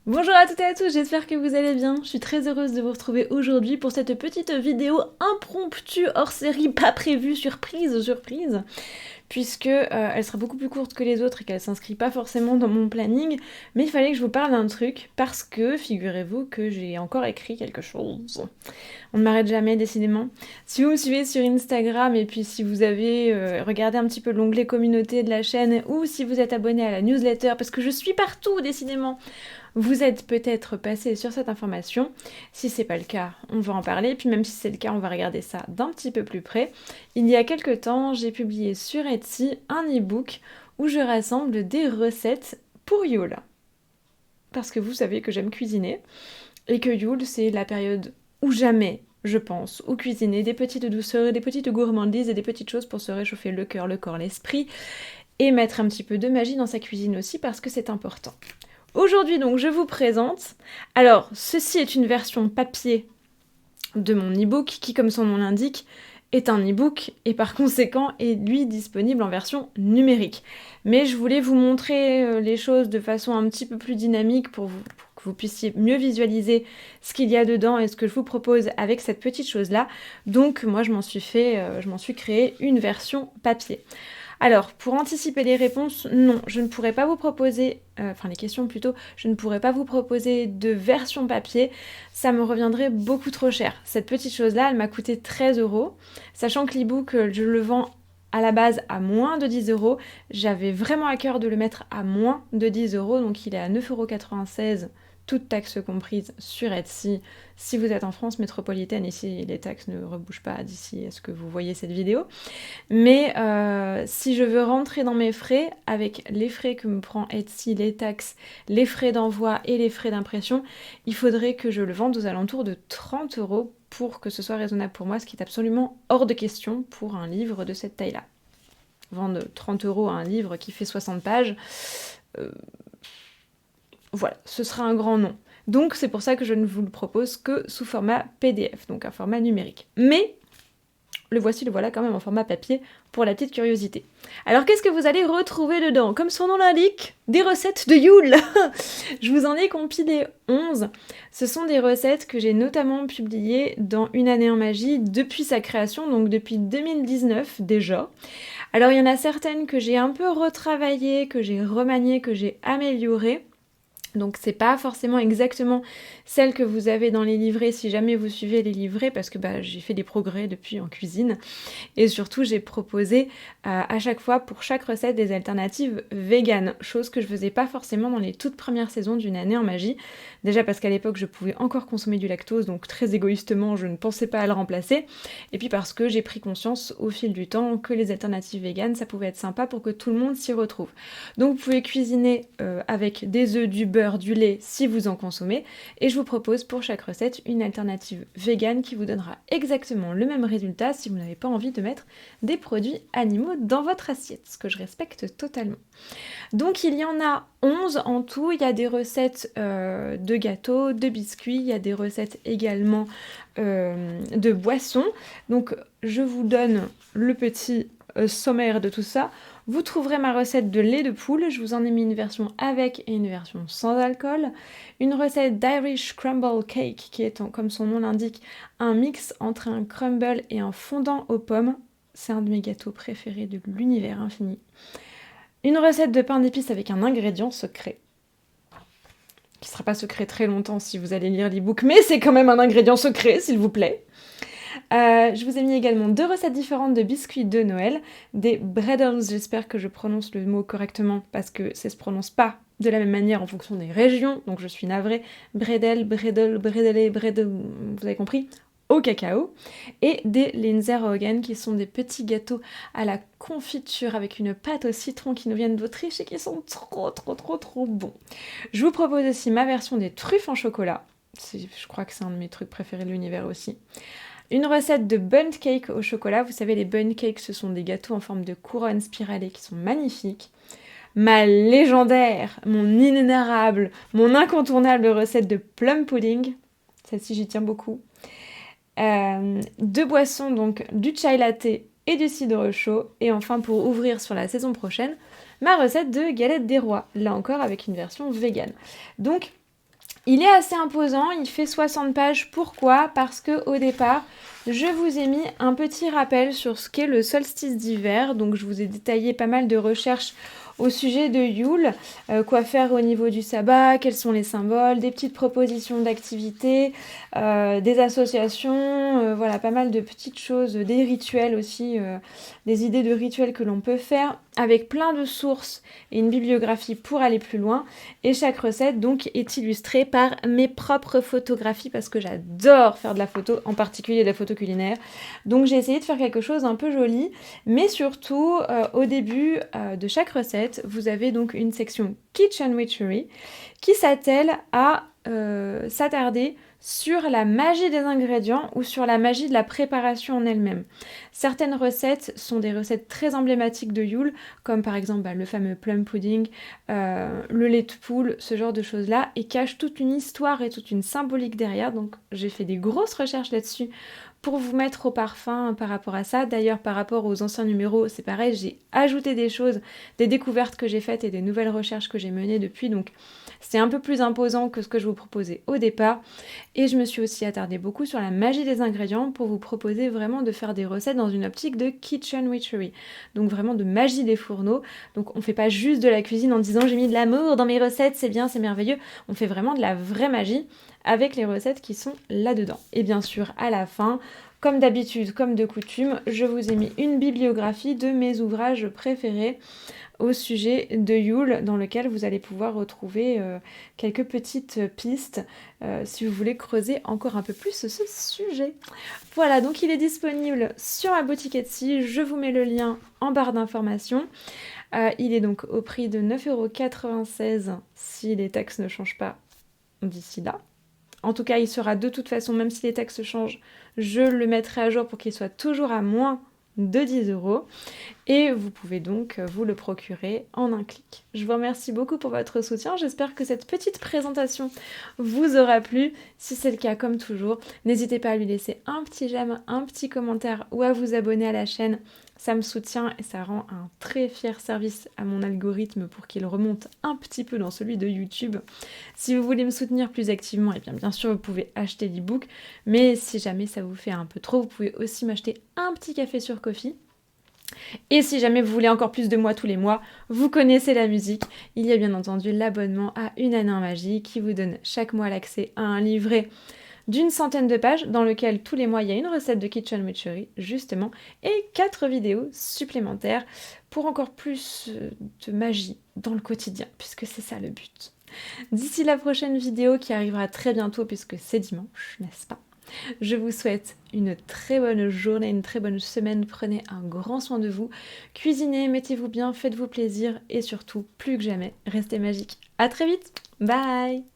Bonjour à toutes et à tous, j'espère que vous allez bien. Je suis très heureuse de vous retrouver aujourd'hui pour cette petite vidéo impromptue hors série, pas prévue, surprise, puisque elle sera beaucoup plus courte que les autres et qu'elle s'inscrit pas forcément dans mon planning, mais il fallait que je vous parle d'un truc parce que figurez-vous que j'ai encore écrit quelque chose. On ne m'arrête jamais, décidément. Si vous me suivez sur Instagram et puis si vous avez regardé un petit peu l'onglet communauté de la chaîne ou si vous êtes abonné à la newsletter, parce que je suis partout, décidément, vous êtes peut-être passé sur cette information. Si c'est pas le cas, on va en parler. Puis même si c'est le cas, on va regarder ça d'un petit peu plus près. Il y a quelques temps, j'ai publié sur Etsy un e-book où je rassemble des recettes pour Yule. Parce que vous savez que j'aime cuisiner et que Yule, c'est la période où jamais, je pense, où cuisiner des petites douceurs, des petites gourmandises et des petites choses pour se réchauffer le cœur, le corps, l'esprit et mettre un petit peu de magie dans sa cuisine aussi parce que c'est important. Aujourd'hui donc je vous présente, alors ceci est une version papier de mon e-book qui comme son nom l'indique est un e-book et par conséquent est lui disponible en version numérique. Mais je voulais vous montrer les choses de façon un petit peu plus dynamique pour que vous puissiez mieux visualiser ce qu'il y a dedans et ce que je vous propose avec cette petite chose là. Donc moi je m'en suis créé une version papier. Alors, pour anticiper les réponses, non, je ne pourrais pas vous proposer, les questions plutôt, je ne pourrais pas vous proposer de version papier, ça me reviendrait beaucoup trop cher. Cette petite chose-là, elle m'a coûté 13 €, sachant que l'e-book, je le vends à la base à moins de 10 €. J'avais vraiment à cœur de le mettre à moins de 10 €, donc il est à 9,96 €, toutes taxes comprises sur Etsy. Si vous êtes en France métropolitaine, ici les taxes ne rebougent pas d'ici à ce que vous voyez cette vidéo. Mais si je veux rentrer dans mes frais, avec les frais que me prend Etsy, les taxes, les frais d'envoi et les frais d'impression, il faudrait que je le vende aux alentours de 30 € pour que ce soit raisonnable pour moi, ce qui est absolument hors de question pour un livre de cette taille-là. Vendre 30 € à un livre qui fait 60 pages, voilà, ce sera un grand non. Donc c'est pour ça que je ne vous le propose que sous format PDF, donc un format numérique. Mais le voici, le voilà quand même en format papier pour la petite curiosité. Alors qu'est-ce que vous allez retrouver dedans? Comme son nom l'indique, des recettes de Yule. Je vous en ai compilé 11. Ce sont des recettes que j'ai notamment publiées dans Une année en magie depuis sa création, donc depuis 2019 déjà. Alors il y en a certaines que j'ai un peu retravaillées, que j'ai remaniées, que j'ai améliorées. Donc c'est pas forcément exactement celle que vous avez dans les livrets si jamais vous suivez les livrets parce que j'ai fait des progrès depuis en cuisine et surtout j'ai proposé à chaque fois pour chaque recette des alternatives véganes, chose que je faisais pas forcément dans les toutes premières saisons d'Une année en magie. Déjà parce qu'à l'époque je pouvais encore consommer du lactose donc très égoïstement je ne pensais pas à le remplacer et puis parce que j'ai pris conscience au fil du temps que les alternatives véganes ça pouvait être sympa pour que tout le monde s'y retrouve. Donc vous pouvez cuisiner avec des œufs, du beurre, du lait si vous en consommez et je vous propose pour chaque recette une alternative végane qui vous donnera exactement le même résultat si vous n'avez pas envie de mettre des produits animaux dans votre assiette, ce que je respecte totalement. Donc il y en a 11 en tout, il y a des recettes de gâteaux, de biscuits, il y a des recettes également de boissons. Donc je vous donne le petit sommaire de tout ça. Vous trouverez ma recette de lait de poule, je vous en ai mis une version avec et une version sans alcool. Une recette d'Irish Crumble Cake qui est, comme son nom l'indique, un mix entre un crumble et un fondant aux pommes. C'est un de mes gâteaux préférés de l'univers infini. Une recette de pain d'épices avec un ingrédient secret. Qui ne sera pas secret très longtemps si vous allez lire l'e-book, mais c'est quand même un ingrédient secret, s'il vous plaît. Je vous ai mis également 2 recettes différentes de biscuits de Noël, des breadles, j'espère que je prononce le mot correctement parce que ça se prononce pas de la même manière en fonction des régions, donc je suis navrée. Bredel, bredel, bredelé, bredel, vous avez compris, au cacao. Et des Linzer qui sont des petits gâteaux à la confiture avec une pâte au citron qui nous viennent d'Autriche et qui sont trop bons. Je vous propose aussi ma version des truffes en chocolat. Je crois que c'est un de mes trucs préférés de l'univers aussi. Une recette de bundt cake au chocolat. Vous savez, les bundt cakes, ce sont des gâteaux en forme de couronne spiralée qui sont magnifiques. Ma légendaire, mon inénarrable, mon incontournable recette de plum pudding. Celle-ci, j'y tiens beaucoup. 2 boissons, donc du chai latte et du cidre chaud. Et enfin, pour ouvrir sur la saison prochaine, ma recette de galette des rois. Là encore, avec une version végane. Donc, Il est assez imposant, il fait 60 pages. Pourquoi? Parce que au départ, je vous ai mis un petit rappel sur ce qu'est le solstice d'hiver. Donc je vous ai détaillé pas mal de recherches au sujet de Yule, quoi faire au niveau du sabbat, quels sont les symboles, des petites propositions d'activités, des associations, voilà, pas mal de petites choses, des rituels aussi, des idées de rituels que l'on peut faire, avec plein de sources et une bibliographie pour aller plus loin. Et chaque recette donc est illustrée par mes propres photographies parce que j'adore faire de la photo, en particulier de la photo culinaire. Donc j'ai essayé de faire quelque chose un peu joli, mais surtout au début de chaque recette, vous avez donc une section Kitchen Witchery qui s'attelle à s'attarder sur la magie des ingrédients ou sur la magie de la préparation en elle-même. Certaines recettes sont des recettes très emblématiques de Yule, comme par exemple le fameux plum pudding, le lait de poule, ce genre de choses-là, et cachent toute une histoire et toute une symbolique derrière. Donc j'ai fait des grosses recherches là-dessus pour vous mettre au parfum par rapport à ça. D'ailleurs, par rapport aux anciens numéros, c'est pareil, j'ai ajouté des choses, des découvertes que j'ai faites et des nouvelles recherches que j'ai menées depuis, donc c'est un peu plus imposant que ce que je vous proposais au départ. Et je me suis aussi attardée beaucoup sur la magie des ingrédients pour vous proposer vraiment de faire des recettes dans une optique de kitchen witchery, donc vraiment de magie des fourneaux. Donc on fait pas juste de la cuisine en disant j'ai mis de l'amour dans mes recettes, c'est bien, c'est merveilleux. On fait vraiment de la vraie magie avec les recettes qui sont là-dedans. Et bien sûr, à la fin, comme d'habitude, comme de coutume, je vous ai mis une bibliographie de mes ouvrages préférés au sujet de Yule, dans lequel vous allez pouvoir retrouver quelques petites pistes si vous voulez creuser encore un peu plus ce sujet. Voilà, donc il est disponible sur ma boutique Etsy, je vous mets le lien en barre d'informations. Il est donc au prix de 9,96 € si les taxes ne changent pas d'ici là. En tout cas, il sera de toute façon, même si les taxes changent, je le mettrai à jour pour qu'il soit toujours à moins de 10 €. Et vous pouvez donc vous le procurer en un clic. Je vous remercie beaucoup pour votre soutien. J'espère que cette petite présentation vous aura plu. Si c'est le cas, comme toujours, n'hésitez pas à lui laisser un petit j'aime, un petit commentaire ou à vous abonner à la chaîne. Ça me soutient et ça rend un très fier service à mon algorithme pour qu'il remonte un petit peu dans celui de YouTube. Si vous voulez me soutenir plus activement, et bien sûr vous pouvez acheter l'ebook, mais si jamais ça vous fait un peu trop, vous pouvez aussi m'acheter un petit café sur Ko-fi. Et si jamais vous voulez encore plus de moi tous les mois, vous connaissez la musique. Il y a bien entendu l'abonnement à Une année en magie qui vous donne chaque mois l'accès à un livret d'une centaine de pages dans lequel tous les mois il y a une recette de Kitchen Witchery justement et 4 vidéos supplémentaires pour encore plus de magie dans le quotidien puisque c'est ça le but. D'ici la prochaine vidéo qui arrivera très bientôt puisque c'est dimanche, n'est-ce pas ? Je vous souhaite une très bonne journée, une très bonne semaine. Prenez un grand soin de vous. Cuisinez, mettez-vous bien, faites-vous plaisir et surtout, plus que jamais, restez magique. À très vite. Bye.